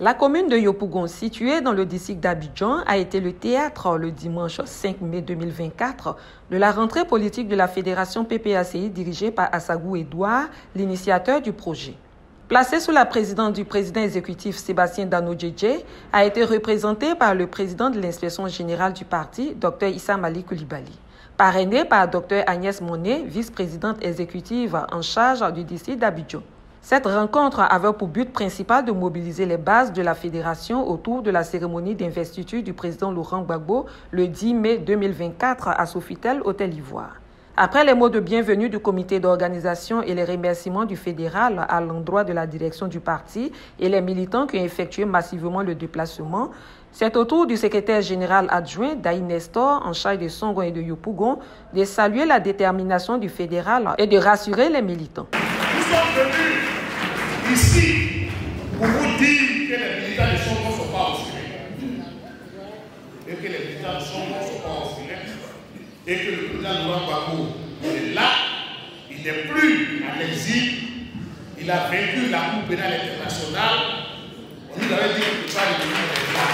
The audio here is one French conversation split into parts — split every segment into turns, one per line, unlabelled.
La commune de Yopougon, située dans le district d'Abidjan, a été le théâtre le dimanche 5 mai 2024 de la rentrée politique de la Fédération PPACI dirigée par Assagou Edouard, l'initiateur du projet. Placé sous la présidence du président exécutif Sébastien Dano-Djedje, a été représenté par le président de l'inspection générale du parti, Dr Issa Malik Coulibaly. Parrainé par Dr Agnès Monet, vice-présidente exécutive en charge du district d'Abidjan. Cette rencontre avait pour but principal de mobiliser les bases de la fédération autour de la cérémonie d'investiture du président Laurent Gbagbo le 10 mai 2024 à Sofitel, Hôtel Ivoire. Après les mots de bienvenue du comité d'organisation et les remerciements du fédéral à l'endroit de la direction du parti et les militants qui ont effectué massivement le déplacement, c'est au tour du secrétaire général adjoint Daï Nestor, en charge de Songon et de Yopougon, de saluer la détermination du fédéral et de rassurer les militants.
Nous sommes venus ici pour vous dire que les militants de Songon ne sont pas oscillés. Et que les militants de Songon ne sont pas oscillés. Et que le président Laurent Gbagbo est là, il n'est plus à l'exil, il a vaincu la Cour pénale internationale. On nous avait dit qu'il ne peut pas revenir à là.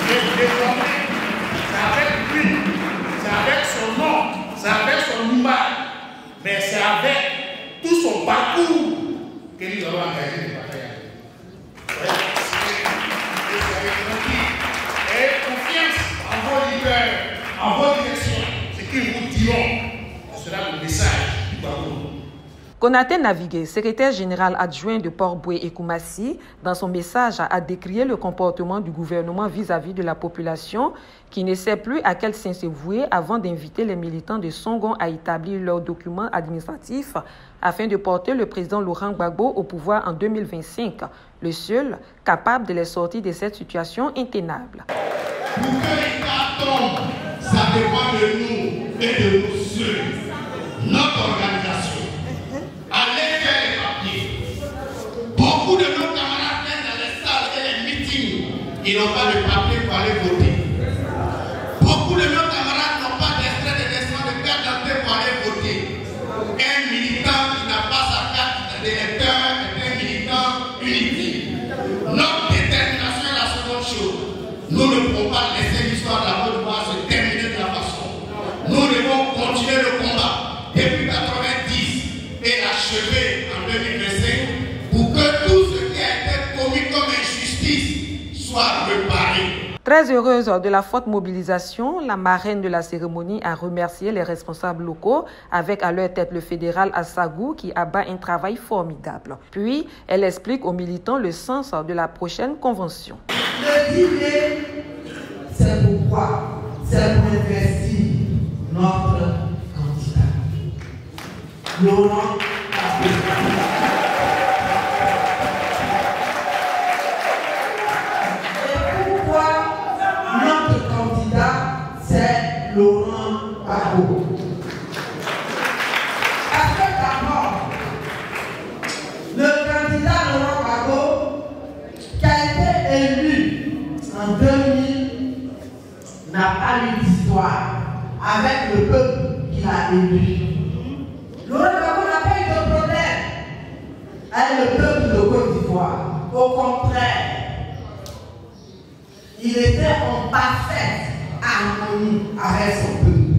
Et désormais, c'est avec lui, c'est avec son nom, c'est avec son image, mais c'est avec tout son parcours que nous allons engager les batailles. Et confiance en vos leaders, en vos directions. Qu'ils vous diront, ce sera le message du Gbagbo.
Konaté Navigué, secrétaire général adjoint de Port-Boué et Koumassi, dans son message a décrié le comportement du gouvernement vis-à-vis de la population qui ne sait plus à quel sein se vouer avant d'inviter les militants de Songon à établir leurs documents administratifs afin de porter le président Laurent Gbagbo au pouvoir en 2025, le seul capable de les sortir de cette situation intenable.
Pour que l'État tombe, ça dépend de nous et de nous seuls. Notre organisation. Allez faire les papiers. Beaucoup de nos camarades viennent dans les salles et les meetings. Ils n'ont pas de papier pour aller voter. Beaucoup de nos camarades n'ont pas d'extrait de naissance de carte d'identité pour aller voter. Un militant qui n'a pas sa carte d'électeur est un militant inutile. Notre détermination est la seconde chose. Nous ne pouvons pas laisser l'histoire de la Côte d'Ivoire se terminer de la façon. Nous devons continuer le combat depuis 1990 et l'achever en 2025 pour que tout ce qui a été commis comme injustice soit réparé.
Très heureuse de la forte mobilisation, la marraine de la cérémonie a remercié les responsables locaux avec à leur tête le fédéral Assagou qui abat un travail formidable. Puis, elle explique aux militants le sens de la prochaine convention.
Le dîner, c'est pourquoi, c'est pour investir notre candidat. Laurent Gbagbo. Et pourquoi notre candidat, c'est Laurent Gbagbo? Parce que d'abord, le candidat Laurent Gbagbo, qui a été élu en 2000, n'a pas eu d'histoire avec le peuple qu'il a élu. Laurent Gbagbo n'a pas eu de problème avec le peuple de Côte d'Ivoire. Au contraire, il était en parfaite harmonie avec son peuple.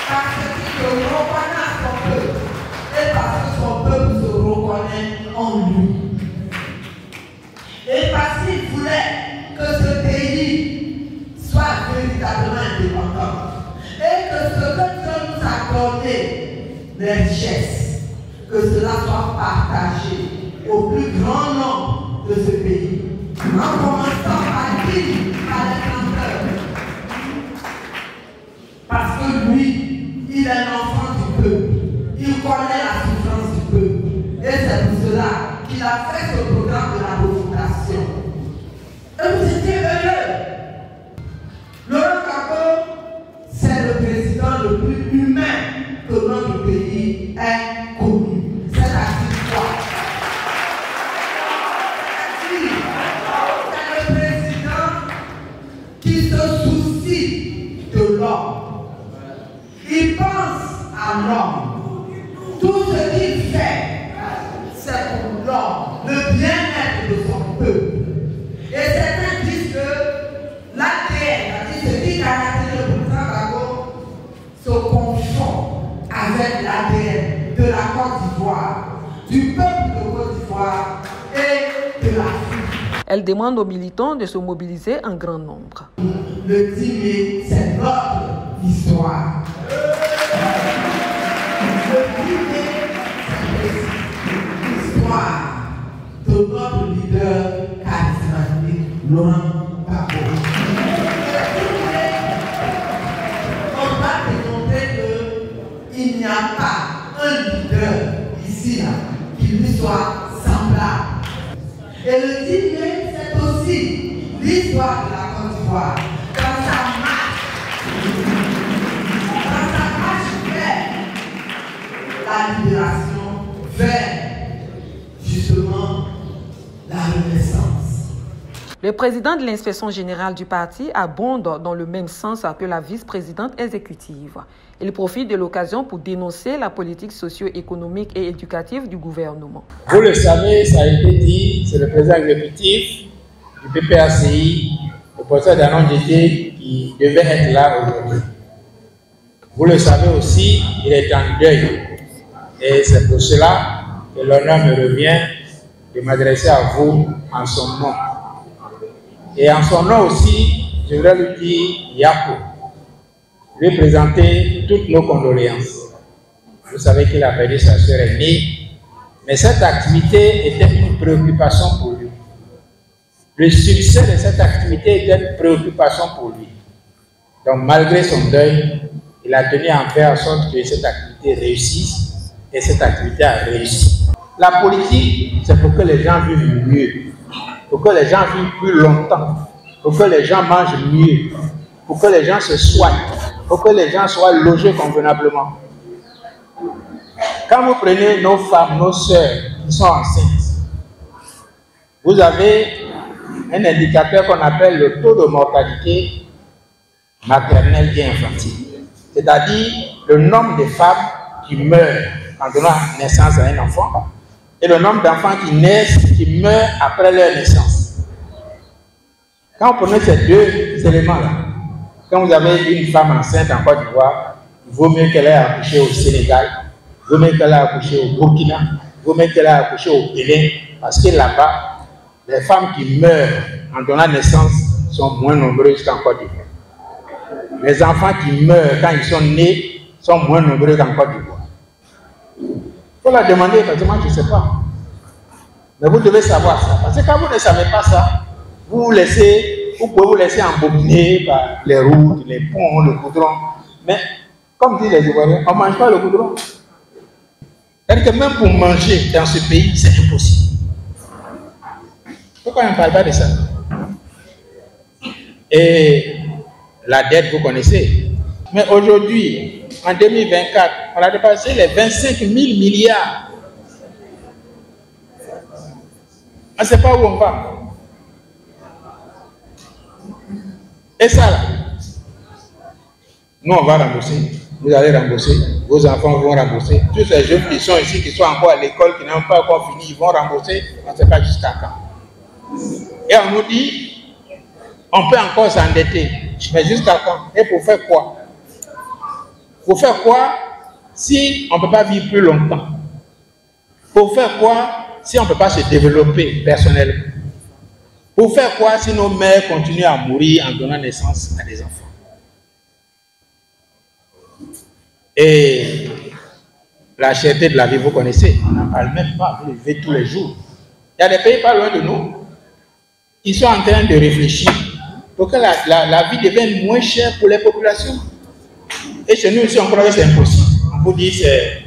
Parce qu'il se reconnaît à son peuple et parce que son peuple se reconnaît en lui. Et parce qu'il voulait que ce pays soit véritablement indépendant et que ce que Dieu nous a donné, les richesses, que cela soit partagé au plus grand nombre de ce pays. En commençant par lui, par les planteurs. Parce que lui, il est l'enfant du peuple. Il connaît la souffrance du peuple. Et c'est pour cela qu'il a fait ce programme de la refondation. Et vous étiez heureux. Laurent Gbagbo, c'est le président le plus humain que notre pays ait connu. C'est-à-dire quoi? C'est le président qui se soucie de l'homme. Il pense à l'homme. Tout ce qu'il fait, c'est pour l'homme, le bien-être
Elle demande aux militants de se mobiliser en grand nombre.
Le 10 mai, c'est notre histoire. Le 10 mai, c'est l'histoire de notre leader charismatique, Laurent Gbagbo. On va démontrer qu'il n'y a pas un leader ici là, qui lui soit semblable. Et le 10 mai, c'est aussi l'histoire de la Côte d'Ivoire. Dans sa marche vers la libération, vers justement la renaissance.
Le président de l'inspection générale du parti abonde dans le même sens que la vice-présidente exécutive. Il profite de l'occasion pour dénoncer la politique socio-économique et éducative du gouvernement.
Vous le savez, ça a été dit, c'est le président exécutif du PPACI, le professeur Danon Djité, qui devait être là aujourd'hui. Vous le savez aussi, il est en deuil. Et c'est pour cela que l'honneur me revient de m'adresser à vous en son nom. Et en son nom aussi, je voudrais lui dire Yapo, lui présenter toutes nos condoléances. Vous savez qu'il a perdu sa sœur aînée, mais cette activité était une préoccupation pour lui. Le succès de cette activité était une préoccupation pour lui. Donc malgré son deuil, il a tenu à faire en sorte que cette activité réussisse, et cette activité a réussi. La politique, c'est pour que les gens vivent mieux, pour que les gens vivent plus longtemps, pour que les gens mangent mieux, pour que les gens se soignent, pour que les gens soient logés convenablement. Quand vous prenez nos femmes, nos sœurs qui sont enceintes, vous avez un indicateur qu'on appelle le taux de mortalité maternelle et infantile. C'est-à-dire le nombre de femmes qui meurent en donnant naissance à un enfant et le nombre d'enfants qui naissent, qui meurent après leur naissance. Quand vous prenez ces deux éléments-là, quand vous avez une femme enceinte en Côte d'Ivoire, il vaut mieux qu'elle ait accouché au Sénégal, il vaut mieux qu'elle ait accouché au Burkina, il vaut mieux qu'elle ait accouché au Bénin, parce que là-bas, les femmes qui meurent en donnant naissance sont moins nombreuses qu'en Côte d'Ivoire. Les enfants qui meurent quand ils sont nés sont moins nombreux qu'en Côte d'Ivoire. Il faut la demander, parce que moi je ne sais pas. Mais vous devez savoir ça. Parce que quand vous ne savez pas ça, vous pouvez vous laisser embobiner par les routes, les ponts, le goudron. Mais, comme disent les Ivoiriens, on ne mange pas le goudron. C'est-à-dire que même pour manger dans ce pays, c'est impossible. Pourquoi on ne parle pas de ça? Et la dette, vous connaissez. Mais aujourd'hui, en 2024, on a dépassé les 25 000 milliards. On ne sait pas où on va. Et ça là, nous on va rembourser, vous allez rembourser, vos enfants vont rembourser, tous ces jeunes qui sont ici, qui sont encore à l'école, qui n'ont pas encore fini, ils vont rembourser, on ne sait pas jusqu'à quand. Et on nous dit, on peut encore s'endetter, mais jusqu'à quand? Et pour faire quoi? Pour faire quoi si on ne peut pas vivre plus longtemps? Pour faire quoi si on ne peut pas se développer personnellement? Pour faire quoi si nos mères continuent à mourir en donnant naissance à des enfants? Et la cherté de la vie, vous connaissez, on n'en parle même pas, vous le vivez tous les jours. Il y a des pays pas loin de nous qui sont en train de réfléchir pour que la vie devienne moins chère pour les populations. Et chez nous aussi, on croit que c'est impossible. On vous dit c'est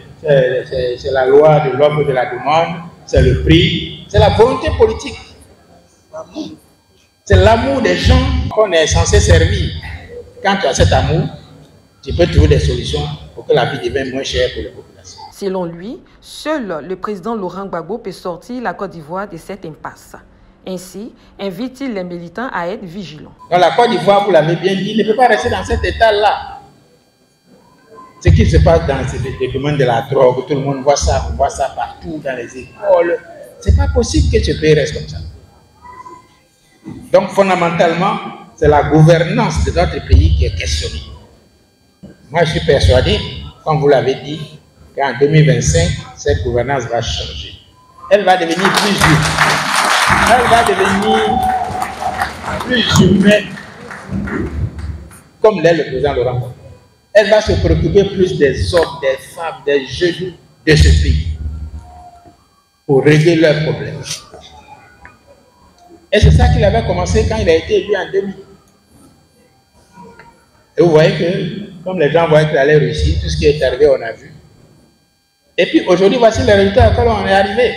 la loi de l'offre et de la demande, c'est le prix, c'est la volonté politique. C'est l'amour des gens qu'on est censé servir. Quand tu as cet amour, tu peux trouver des solutions pour que la vie devienne moins chère pour les populations.
Selon lui, seul le président Laurent Gbagbo peut sortir la Côte d'Ivoire de cette impasse. Ainsi, invite-t-il les militants à être vigilants.
Dans la Côte d'Ivoire, vous l'avez bien dit, ne peut pas rester dans cet état-là. Ce qui se passe dans le domaine de la drogue, tout le monde voit ça, on voit ça partout dans les écoles. C'est pas possible que ce pays reste comme ça. Donc, fondamentalement, c'est la gouvernance de notre pays qui est questionnée. Moi, je suis persuadé, comme vous l'avez dit, qu'en 2025, cette gouvernance va changer. Elle va devenir plus juste. Elle va devenir plus humaine, comme l'est le président Laurent. Elle va se préoccuper plus des hommes, des femmes, des jeunes de ce pays pour régler leurs problèmes. Et c'est ça qu'il avait commencé quand il a été élu en 2000. Et vous voyez que, comme les gens voyaient qu'il allait réussir, tout ce qui est arrivé, on a vu. Et puis aujourd'hui, voici le résultat auquel on est arrivé.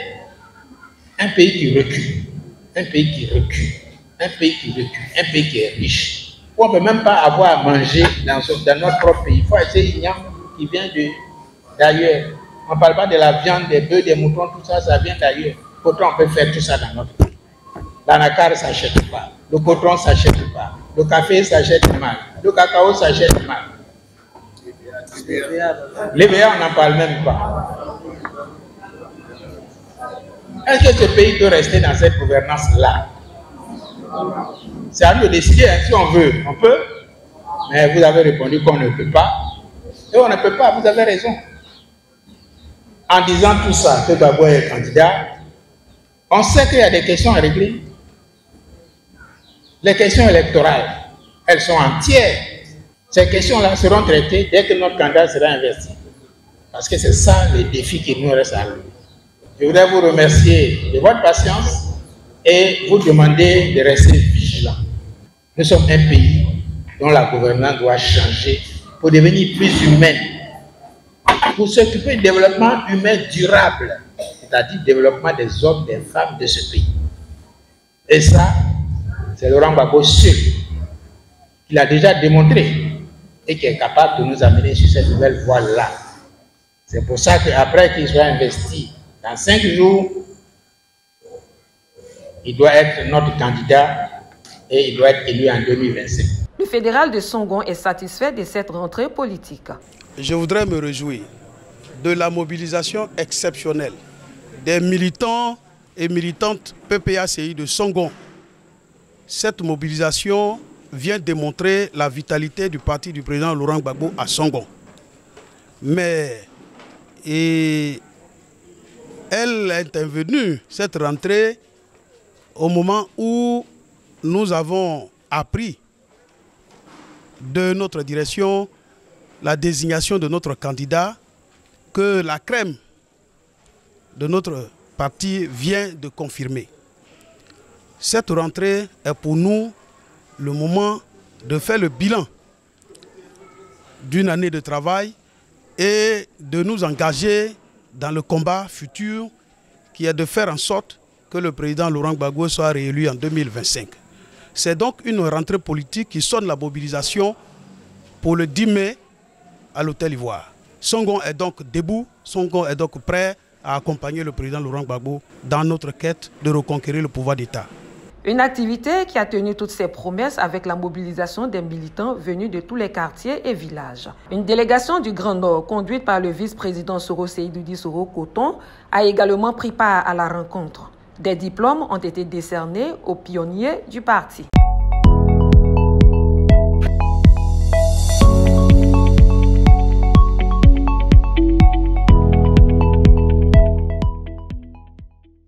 Un pays qui recule, un pays qui recule, un pays qui recule, un pays qui est riche. Où on ne peut même pas avoir à manger dans notre propre pays. Il faut essayer une qui vient d'ailleurs. On ne parle pas de la viande, des bœufs, des moutons, tout ça, ça vient d'ailleurs. Pourtant, on peut faire tout ça dans notre pays. L'anacarde ne s'achète pas, le coton ne s'achète pas, le café s'achète mal, le cacao s'achète mal. L'EVA, on n'en parle même pas. Est-ce que ce pays peut rester dans cette gouvernance-là? C'est à nous de décider, hein, si on veut, on peut. Mais vous avez répondu qu'on ne peut pas. Et on ne peut pas, vous avez raison. En disant tout ça, que Gbagbo est candidat, on sait qu'il y a des questions à régler. Les questions électorales, elles sont entières. Ces questions-là seront traitées dès que notre candidat sera investi. Parce que c'est ça le défi qui nous reste à relever. Je voudrais vous remercier de votre patience et vous demander de rester vigilants. Nous sommes un pays dont la gouvernance doit changer pour devenir plus humaine, pour s'occuper du développement humain durable, c'est-à-dire le développement des hommes, des femmes de ce pays. Et ça, c'est Laurent Gbagbo seul qui l'a déjà démontré et qui est capable de nous amener sur cette nouvelle voie-là. C'est pour ça qu'après qu'il soit investi dans 5 jours, il doit être notre candidat et il doit être élu en 2025.
Le fédéral de Songon est satisfait de cette rentrée politique.
Je voudrais me réjouir de la mobilisation exceptionnelle des militants et militantes PPACI de Songon. Cette mobilisation vient démontrer la vitalité du parti du président Laurent Gbagbo à Songon. Mais elle est intervenue, cette rentrée, au moment où nous avons appris de notre direction la désignation de notre candidat, que la crème de notre parti vient de confirmer. Cette rentrée est pour nous le moment de faire le bilan d'une année de travail et de nous engager dans le combat futur qui est de faire en sorte que le président Laurent Gbagbo soit réélu en 2025. C'est donc une rentrée politique qui sonne la mobilisation pour le 10 mai à l'Hôtel Ivoire. Songon est donc debout, Songon est donc prêt à accompagner le président Laurent Gbagbo dans notre quête de reconquérir le pouvoir d'État.
Une activité qui a tenu toutes ses promesses avec la mobilisation des militants venus de tous les quartiers et villages. Une délégation du Grand Nord, conduite par le vice-président Soro Seydou Soro Koton, a également pris part à la rencontre. Des diplômes ont été décernés aux pionniers du parti.